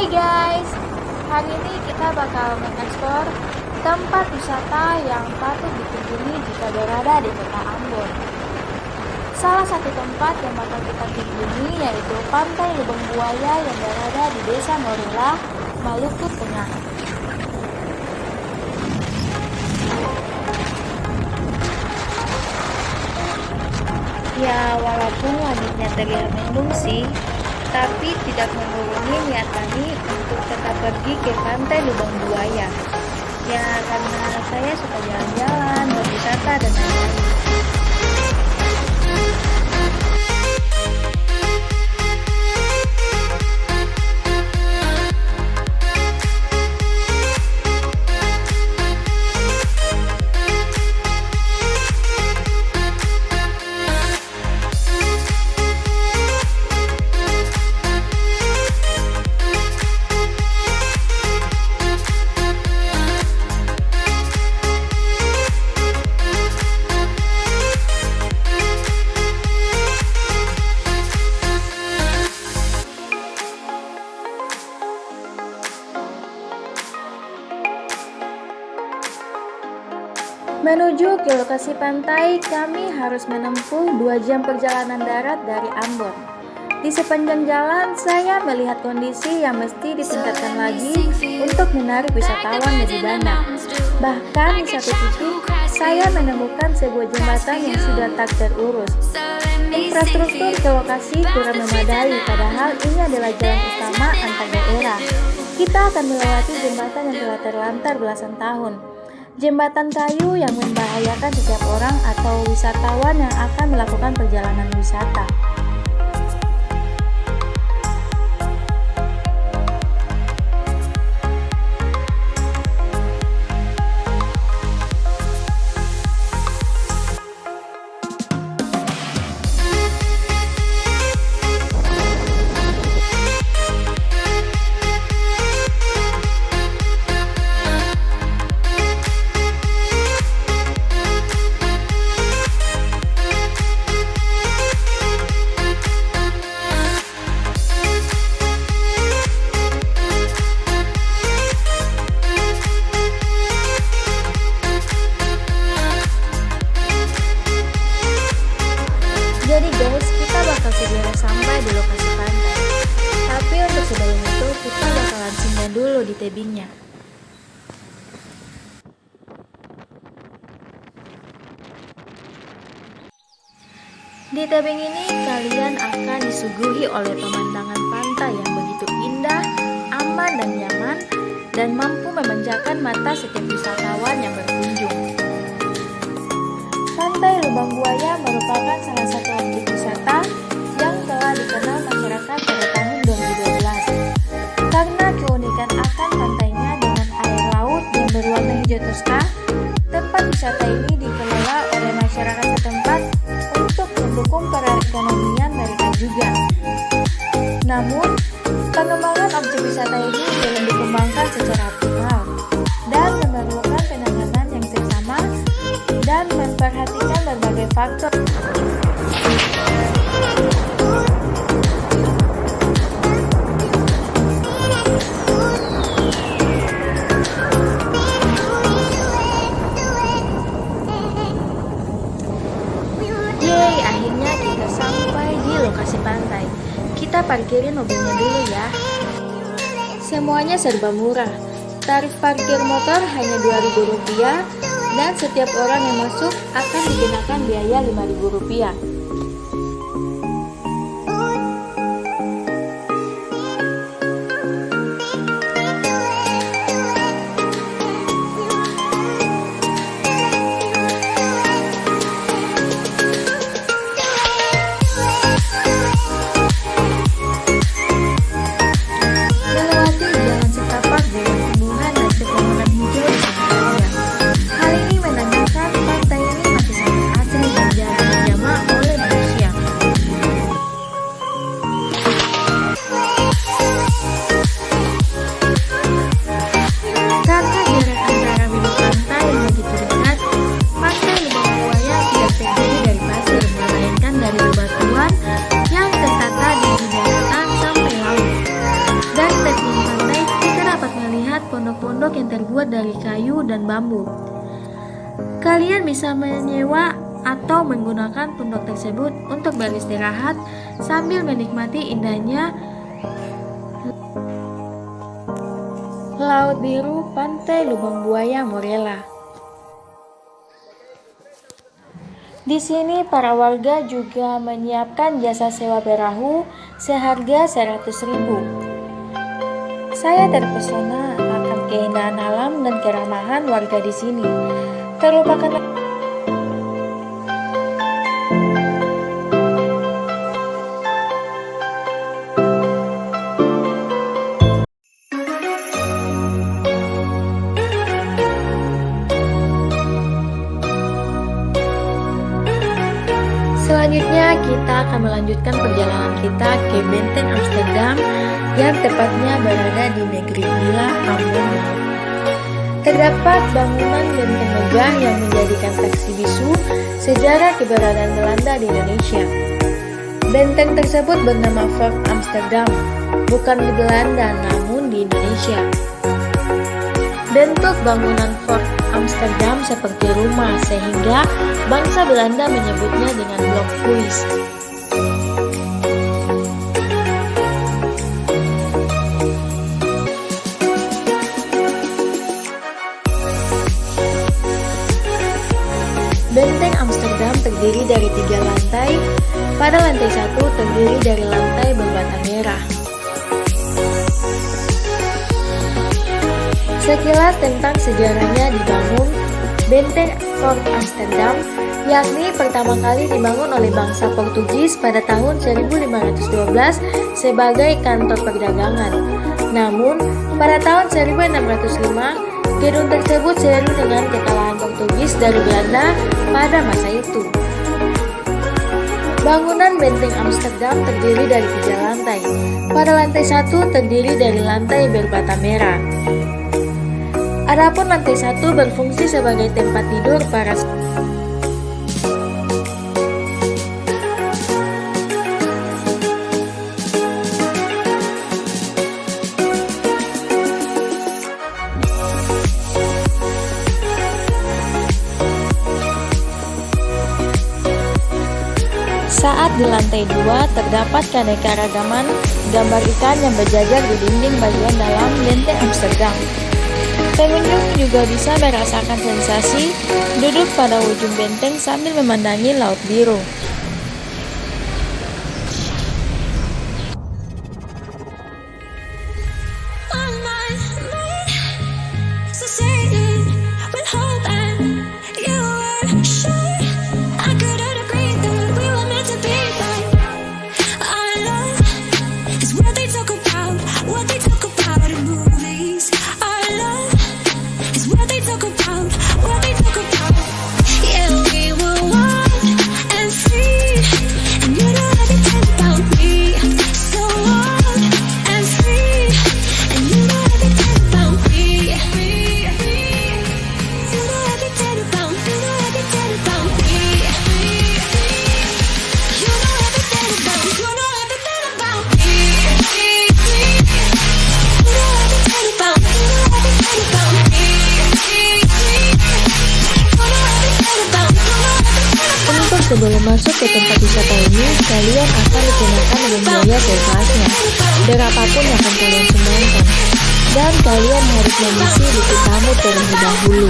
Hai guys, hari ini kita bakal mengeksplor tempat wisata yang patut dikunjungi jika berada di kota Ambon. Salah satu tempat yang bakal kita kunjungi yaitu Pantai Lubang Buaya yang berada di Desa Morula, Maluku Tengah. Ya, walaupun langitnya terlihat mendung sih, tapi tidak mengurangi niat kami untuk tetap pergi ke Pantai Lubang Buaya. Ya, karena saya suka jalan-jalan, berwisata, dan lain-lain. Menuju ke lokasi pantai, kami harus menempuh 2 jam perjalanan darat dari Ambon. Di sepanjang jalan, saya melihat kondisi yang mesti ditingkatkan lagi untuk menarik wisatawan lebih banyak. Bahkan di satu titik, saya menemukan sebuah jembatan yang sudah tak terurus. Infrastruktur ke lokasi kurang memadai, padahal ini adalah jalan utama antar daerah. Kita akan melewati jembatan yang telah terlantar belasan tahun. Jembatan kayu yang membahayakan setiap orang atau wisatawan yang akan melakukan perjalanan wisata. Jadi guys, kita bakal segera sampai di lokasi pantai. Tapi untuk sebelum itu, kita bakalan singgah dulu di tebingnya. Di tebing ini, kalian akan disuguhi oleh pemandangan pantai yang begitu indah, aman dan nyaman, dan mampu memanjakan mata setiap wisatawan yang berkunjung. Pantai Lubang Buaya merupakan salah satu objek wisata yang telah dikenal masyarakat pada tahun 2012. Karena keunikan akan pantainya dengan air laut yang berwarna hijau toska, tempat wisata ini dikelola oleh masyarakat setempat untuk mendukung perekonomian mereka juga. Namun, pengembangan objek wisata ini belum dikembangkan secara optimal dan memerlukan penanganan yang seksama dan memperhatikan berbagai faktor. Yeay, akhirnya kita sampai di lokasi pantai. Kita parkirin mobilnya dulu ya. Semuanya serba murah. Tarif parkir motor hanya Rp2.000 dan setiap orang yang masuk akan dikenakan biaya Rp5.000. Melewati jalan setapak dengan tumbuhan dan pepohonan hijau di sekelilingnya. Hal ini menandakan pantai ini masih sangat asri dan jarang dijamah oleh pondok-pondok yang terbuat dari kayu dan bambu. Kalian bisa menyewa atau menggunakan pondok tersebut untuk beristirahat sambil menikmati indahnya Laut Biru Pantai Lubang Buaya Morella. Di sini para warga juga menyiapkan jasa sewa perahu seharga 100.000. Saya terpesona akan keindahan alam dan keramahan warga di sini. Terlupakan Selanjutnya kita akan melanjutkan perjalanan kita ke Benteng Amsterdam yang tepatnya berada di negeri gila Ambon. Terdapat bangunan benteng megah yang menjadikan saksi bisu sejarah keberadaan Belanda di Indonesia. Benteng tersebut bernama Fort Amsterdam, bukan di Belanda namun di Indonesia. Bentuk bangunan Fort Amsterdam seperti rumah sehingga bangsa Belanda menyebutnya dengan blok Huis. Benteng Amsterdam terdiri dari 3 lantai. Pada lantai 1 terdiri dari lantai berbata merah. Sekilas tentang sejarahnya dibangun Benteng Fort Amsterdam, yakni pertama kali dibangun oleh bangsa Portugis pada tahun 1512 sebagai kantor perdagangan. Namun, pada tahun 1605, gedung tersebut seiring dengan kekalahan Portugis dari Belanda pada masa itu. Bangunan Benteng Amsterdam terdiri dari 3 lantai. Pada lantai 1 terdiri dari lantai berbata merah. Adapun lantai 1 berfungsi sebagai tempat tidur para Saat di lantai 2 terdapat keanekaragaman gambar ikan yang berjajar di dinding bagian dalam Benteng Amsterdam. Pengunjung juga bisa merasakan sensasi duduk pada ujung benteng sambil memandangi Laut Biru. Sebelum masuk ke tempat wisata ini, kalian akan dikenakan dengan biaya bebasnya, berapapun yang akan kalian sumbangkan, dan kalian harus mengisi buku tamu terlebih dahulu.